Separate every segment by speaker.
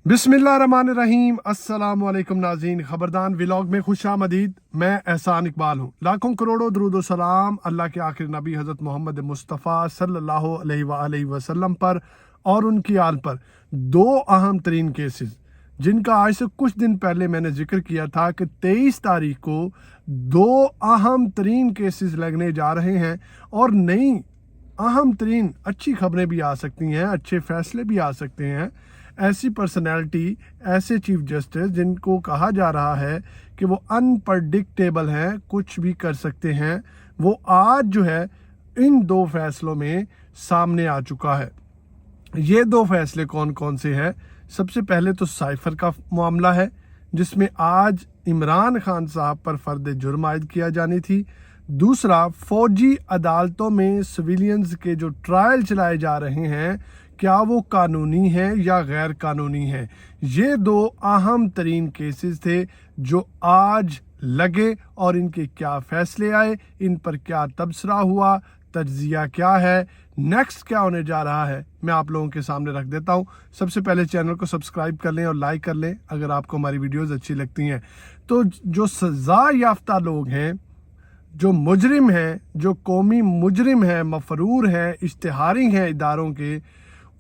Speaker 1: बिस्मिल्लाहिर्रहमानिर्रहीम। अस्सलाम वालेकुम नाज़रीन, खबरदान व्लॉग में खुश आमदीद। मैं एहसान इकबाल हूँ। लाखों करोड़ों दुरूद व सलाम अल्लाह के आखिर नबी हज़रत मोहम्मद मुस्तफ़ा सल्लल्लाहु अलैहि वसल्लम पर और उनकी आल पर। दो अहम तरीन केसेस जिनका आज से कुछ दिन पहले मैंने जिक्र किया था कि 23 तारीख को दो अहम तरीन केसेस लगने जा रहे हैं और नई अहम तरीन अच्छी खबरें भी आ सकती हैं, अच्छे फैसले भी आ सकते हैं। ऐसी पर्सनैलिटी, ऐसे चीफ जस्टिस जिनको कहा जा रहा है कि वो अनप्रडिक्टेबल हैं, कुछ भी कर सकते हैं, वो आज जो है इन दो फैसलों में सामने आ चुका है। ये दो फैसले कौन कौन से हैं? सबसे पहले तो साइफर का मामला है जिसमें आज इमरान खान साहब पर फर्द जुर्म आयद किया जानी थी। दूसरा, फौजी अदालतों में सिविलियंस के जो ट्रायल चलाए जा रहे हैं, क्या वो कानूनी हैं या गैर कानूनी हैं? ये दो अहम तरीन केसेस थे जो आज लगे और इनके क्या फैसले आए, इन पर क्या तबसरा हुआ, तज्जिया क्या है, नेक्स्ट क्या होने जा रहा है, मैं आप लोगों के सामने रख देता हूं। सबसे पहले चैनल को सब्सक्राइब कर लें और लाइक कर लें अगर आपको हमारी वीडियोस अच्छी लगती हैं। तो जो सज़ा याफ्ता लोग हैं, जो मुजरिम हैं, जो कौमी मुजरिम हैं, मफरूर हैं, इश्तिहारी हैं इदारों के,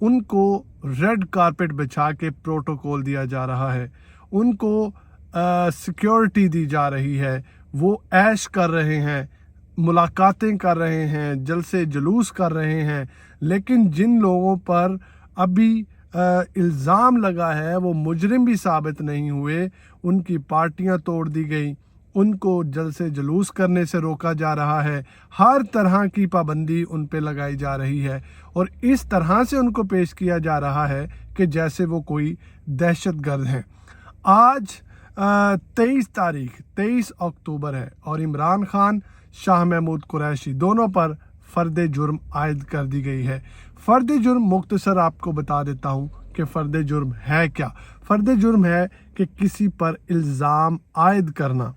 Speaker 1: उनको रेड कारपेट बिछा के प्रोटोकॉल दिया जा रहा है, उनको सिक्योरिटी दी जा रही है, वो ऐश कर रहे हैं, मुलाकातें कर रहे हैं, जलसे जुलूस कर रहे हैं। लेकिन जिन लोगों पर अभी इल्ज़ाम लगा है वो मुजरिम भी साबित नहीं हुए, उनकी पार्टियां तोड़ दी गई, उनको जलसे जुलूस करने से रोका जा रहा है, हर तरह की पाबंदी उन पे लगाई जा रही है और इस तरह से उनको पेश किया जा रहा है कि जैसे वो कोई दहशतगर्द हैं। आज 23 अक्टूबर है और इमरान खान, शाह महमूद कुरैशी दोनों पर फ़र्द जुर्म आयद कर दी गई है। फ़र्द जुर्म मुख्तसर आपको बता देता हूँ कि फ़र्द जुर्म है क्या। फ़र्द जुर्म है कि किसी पर इल्ज़ाम आयद करना,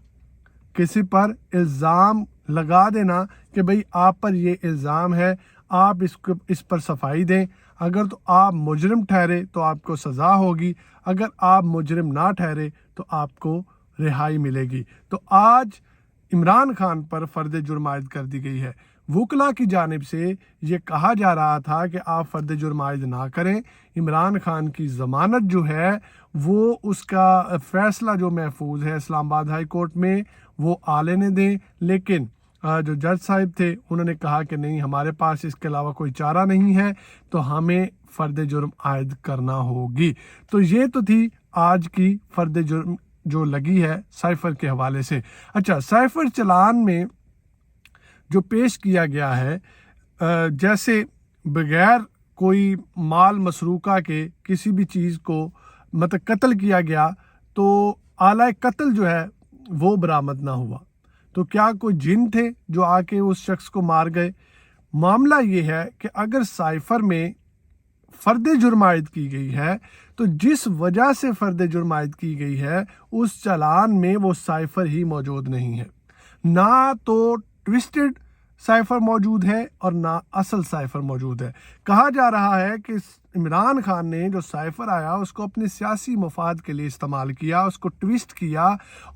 Speaker 1: किसी पर इल्ज़ाम लगा देना कि भाई आप पर ये इल्ज़ाम है, आप इस पर सफाई दें। अगर तो आप मुजरिम ठहरे तो आपको सज़ा होगी, अगर आप मुजरिम ना ठहरे तो आपको रिहाई मिलेगी। तो आज इमरान खान पर फ़र्द जुर्म आयद कर दी गई है। वकला की जानिब से ये कहा जा रहा था कि आप फ़र्द जुर्म आयद ना करें, इमरान खान की ज़मानत जो है वो, उसका फ़ैसला जो महफूज है इस्लामाबाद हाई कोर्ट में, वो आ लेने दें। लेकिन जो जज साहब थे उन्होंने कहा कि नहीं, हमारे पास इसके अलावा कोई चारा नहीं है, तो हमें फ़र्द जुर्म आयद करना होगी। तो ये तो थी आज की फ़र्द जुर्म जो लगी है साइफर के हवाले से। अच्छा, साइफर चलान में जो पेश किया गया है, जैसे बगैर कोई माल मसरूका के किसी भी चीज़ को मतलब कत्ल किया गया तो आला कत्ल जो है वो बरामद ना हुआ। तो क्या कोई जिन थे जो आके उस शख्स को मार गए? मामला ये है कि अगर साइफर में फ़र्द जुर्म आयद की गई है तो जिस वजह से फ़र्द जुर्म आयद की गई है उस चालान में वो साइफर ही मौजूद नहीं है। ना तो ट्विस्टेड साइफर मौजूद है और ना असल साइफर मौजूद है। कहा जा रहा है कि इमरान खान ने जो साइफर आया उसको अपने सियासी मफाद के लिए इस्तेमाल किया, उसको ट्विस्ट किया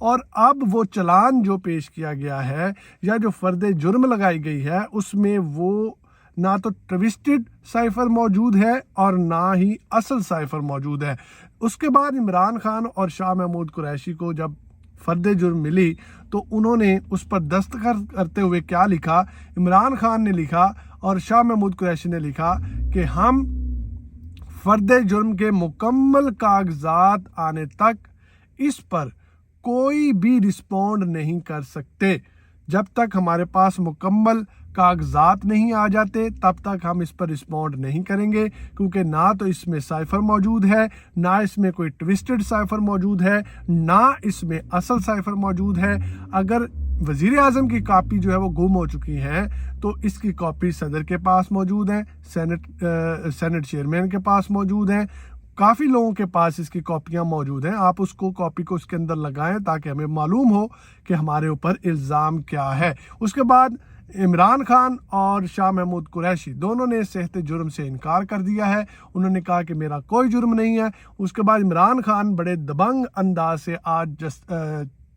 Speaker 1: और अब वो चालान जो पेश किया गया है या जो फ़र्द जुर्म लगाई गई है उसमें वो ना तो ट्विस्टेड साइफर मौजूद है और ना ही असल साइफर मौजूद है। उसके बाद इमरान खान और शाह महमूद कुरैशी को जब फ़र्द जुर्म मिली तो उन्होंने उस पर दस्तखत करते हुए क्या लिखा? इमरान खान ने लिखा और शाह महमूद कुरैशी ने लिखा कि हम फ़र्द जुर्म के मुकम्मल कागजात आने तक इस पर कोई भी रिस्पॉन्ड नहीं कर सकते। जब तक हमारे पास मुकम्मल कागजात नहीं आ जाते तब तक हम इस पर रिस्पॉन्ड नहीं करेंगे, क्योंकि ना तो इसमें साइफर मौजूद है, ना इसमें कोई ट्विस्टेड साइफर मौजूद है, ना इसमें असल साइफर मौजूद है। अगर वज़ीर आज़म की कॉपी जो है वो गुम हो चुकी है तो इसकी कॉपी सदर के पास मौजूद है, सेनेट चेयरमैन के पास मौजूद है, काफ़ी लोगों के पास इसकी कॉपियां मौजूद हैं। आप उसको कॉपी को उसके अंदर लगाएं ताकि हमें मालूम हो कि हमारे ऊपर इल्ज़ाम क्या है। उसके बाद इमरान खान और शाह महमूद कुरैशी दोनों ने सेहत जुर्म से इनकार कर दिया है। उन्होंने कहा कि मेरा कोई जुर्म नहीं है। उसके बाद इमरान खान बड़े दबंग अंदाज से आज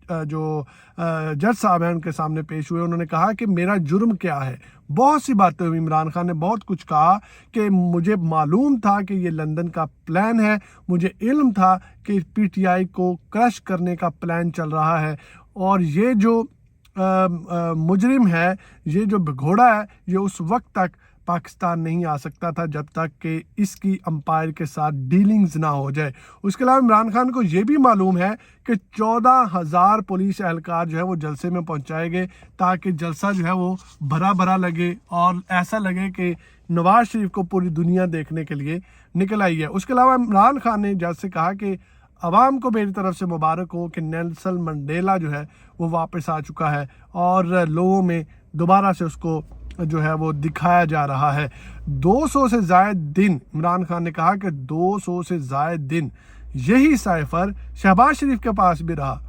Speaker 1: जो जज साहब हैं उनके सामने पेश हुए। उन्होंने कहा कि मेरा जुर्म क्या है। बहुत सी बातें हुई। इमरान खान ने बहुत कुछ कहा कि मुझे मालूम था कि ये लंदन का प्लान है, मुझे इल्म था कि पीटीआई को क्रश करने का प्लान चल रहा है, और ये जो मुजरिम है, ये जो भगोड़ा है, ये उस वक्त तक पाकिस्तान नहीं आ सकता था जब तक कि इसकी अंपायर के साथ डीलिंग्स ना हो जाए। उसके अलावा इमरान खान को ये भी मालूम है कि 14,000 पुलिस एहलकार जो है वो जलसे में पहुंचाए गए ताकि जलसा जो है वो भरा भरा लगे और ऐसा लगे कि नवाज शरीफ को पूरी दुनिया देखने के लिए निकल आई है। उसके अलावा इमरान खान ने जज से कहा कि अवाम को मेरी तरफ से मुबारक हो कि नेल्सन मंडेला जो है वो वापस आ चुका है और लोगों में दोबारा से उसको जो है वो दिखाया जा रहा है। 200 से ज़ायद दिन, इमरान खान ने कहा कि 200 से ज़ायद दिन यही साइफर शहबाज शरीफ के पास भी रहा।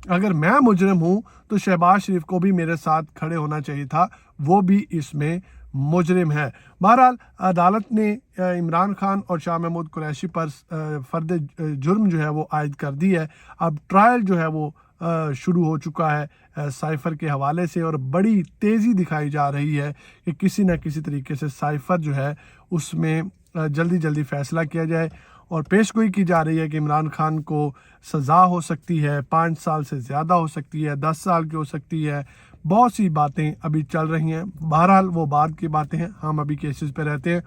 Speaker 1: अगर मैं मुजरिम हूँ तो शहबाज शरीफ को भी मेरे साथ खड़े होना चाहिए था, वो भी इसमें मुजरिम है। बहरहाल अदालत ने इमरान खान और शाह महमूद कुरैशी पर फर्द जुर्म जो है वो आयद कर दी है। अब ट्रायल जो है वो शुरू हो चुका है साइफर के हवाले से, और बड़ी तेज़ी दिखाई जा रही है कि किसी न किसी तरीके से साइफर जो है उसमें जल्दी जल्दी फैसला किया जाए। और पेशगोई की जा रही है कि इमरान खान को सज़ा हो सकती है, 5 साल से ज़्यादा हो सकती है, 10 साल की हो सकती है। बहुत सी बातें अभी चल रही हैं। बहरहाल वो बाद की बातें हैं, हम अभी केसेस पे रहते हैं।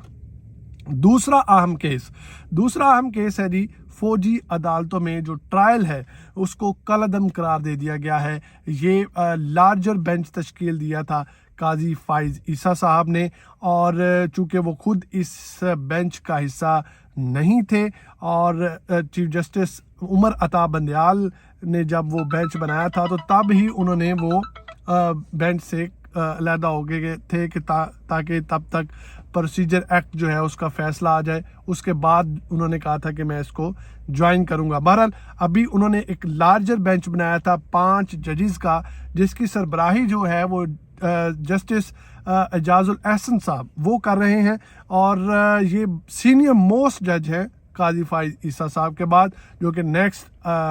Speaker 1: दूसरा अहम केस है जी, फौजी अदालतों में जो ट्रायल है उसको कलअदम करार दे दिया गया है। ये लार्जर बेंच तश्कील दिया था काजी फाइज ईसा साहब ने, और चूंकि वो खुद इस बेंच का हिस्सा नहीं थे, और चीफ जस्टिस उमर अता बंदयाल ने जब वो बेंच बनाया था तो तब ही उन्होंने वो बेंच से अलहदा हो गए थे कि ताकि तब तक प्रोसीजर एक्ट जो है उसका फैसला आ जाए। उसके बाद उन्होंने कहा था कि मैं इसको ज्वाइन करूंगा। बहरहाल अभी उन्होंने एक लार्जर बेंच बनाया था 5 जजेस का, जिसकी सरबराही जो है वो जस्टिस एजाजुल एहसन साहब वो कर रहे हैं, और ये सीनियर मोस्ट जज हैं काजी फाइज ईसा साहब के बाद, जो कि नेक्स्ट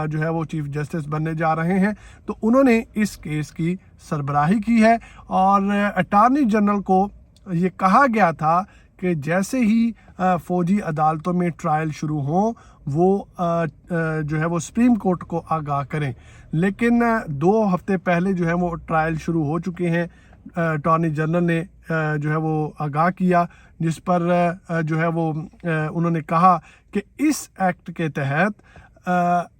Speaker 1: जो है वो चीफ जस्टिस बनने जा रहे हैं। तो उन्होंने इस केस की सरबराही की है, और अटॉर्नी जनरल को ये कहा गया था कि जैसे ही फौजी अदालतों में ट्रायल शुरू हो वो जो है वो सुप्रीम कोर्ट को आगाह करें। लेकिन 2 हफ्ते पहले जो है वो ट्रायल शुरू हो चुके हैं। अटॉर्नी जनरल ने जो है वो आगाह किया, जिस पर जो है वो उन्होंने कहा कि इस एक्ट के तहत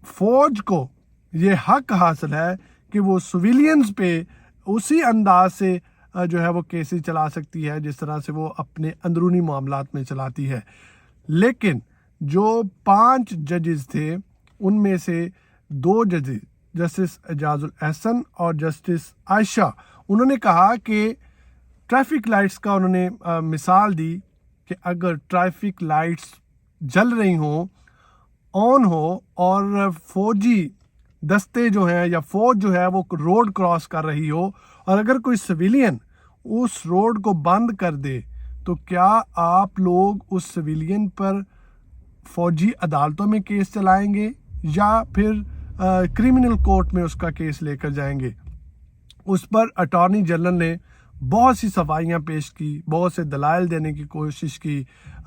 Speaker 1: फौज को ये हक हासिल है कि वो सिविलियंस पे उसी अंदाज से जो है वो केसेस चला सकती है जिस तरह से वो अपने अंदरूनी मामलात में चलाती है। लेकिन जो 5 जजेस थे उनमें से 2 जजेस, जस्टिस एजाजुल एहसन और जस्टिस आयशा, उन्होंने कहा कि ट्रैफिक लाइट्स का उन्होंने मिसाल दी कि अगर ट्रैफिक लाइट्स जल रही हों, ऑन हो, और फौजी दस्ते जो हैं या फौज जो है वो रोड क्रॉस कर रही हो, और अगर कोई सिविलियन उस रोड को बंद कर दे, तो क्या आप लोग उस सिविलियन पर फौजी अदालतों में केस चलाएंगे या फिर क्रिमिनल कोर्ट में उसका केस लेकर जाएंगे? उस पर अटॉर्नी जनरल ने बहुत सी सफाइयाँ पेश की, बहुत से दलाइल देने की कोशिश की,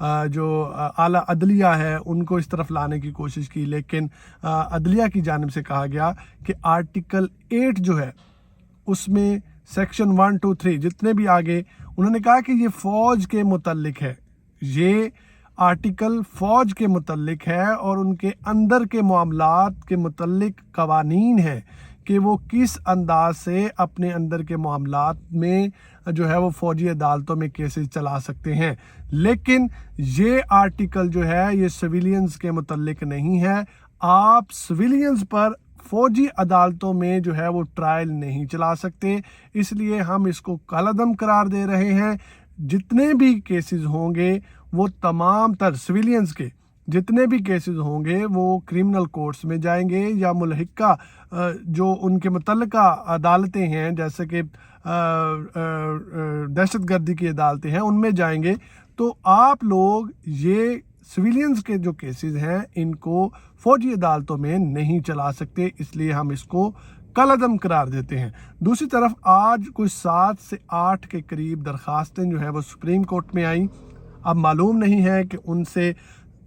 Speaker 1: जो आला अदलिया है उनको इस तरफ लाने की कोशिश की, लेकिन अदलिया की जानिब से कहा गया कि आर्टिकल 8 जो है उसमें सेक्शन 1, 2, 3 जितने भी आगे, उन्होंने कहा कि ये फ़ौज के मुतल्लिक है, ये आर्टिकल फ़ौज के मुतल्लिक है और उनके अंदर के मामलात के मुतल्लिक कवानीन है कि वो किस अंदाज से अपने अंदर के मामलात में जो है वो फ़ौजी अदालतों में केसेस चला सकते हैं। लेकिन ये आर्टिकल जो है ये सिविलियंस के मुतल्लिक नहीं है। आप सिविलियंस पर फ़ौजी अदालतों में जो है वो ट्रायल नहीं चला सकते, इसलिए हम इसको कलअदम करार दे रहे हैं। जितने भी केसेस होंगे वो तमाम तर सिविलियंस के जितने भी केसेस होंगे वो क्रिमिनल कोर्ट्स में जाएंगे या मुल्हिका जो उनके मुतल्लिका अदालतें हैं, जैसे कि दहशतगर्दी की अदालतें हैं, उनमें जाएंगे। तो आप लोग ये सिविलियंस के जो केसेस हैं इनको फौजी अदालतों में नहीं चला सकते, इसलिए हम इसको कलअदम करार देते हैं। दूसरी तरफ आज कोई 7 से 8 के करीब दरखास्तें जो है वो सुप्रीम कोर्ट में आई। अब मालूम नहीं है कि उनसे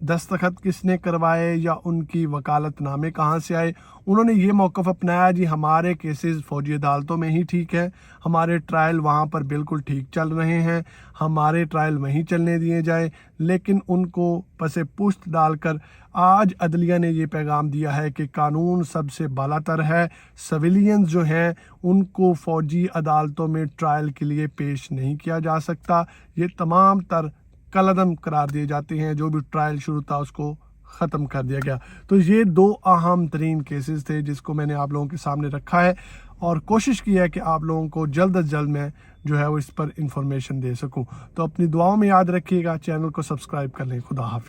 Speaker 1: दस्तखत किसने करवाए या उनकी वकालतनामे कहाँ से आए। उन्होंने ये मौक़िफ़ अपनाया जी हमारे केसेस फ़ौजी अदालतों में ही ठीक है, हमारे ट्रायल वहाँ पर बिल्कुल ठीक चल रहे हैं, हमारे ट्रायल वहीं चलने दिए जाए। लेकिन उनको पसे पुश्त डालकर आज अदलिया ने ये पैगाम दिया है कि कानून सबसे बालातर है, सिविलियंस जो हैं उनको फ़ौजी अदालतों में ट्रायल के लिए पेश नहीं किया जा सकता। ये तमाम तर कलअदम करार दिए जाते हैं, जो भी ट्रायल शुरू था उसको ख़त्म कर दिया गया। तो ये 2 अहम तरीन केसेस थे जिसको मैंने आप लोगों के सामने रखा है और कोशिश की है कि आप लोगों को जल्द अज जल्द मैं जो है वो इस पर इंफॉर्मेशन दे सकूं। तो अपनी दुआओं में याद रखिएगा, चैनल को सब्सक्राइब कर लें। खुदा हाफिज़।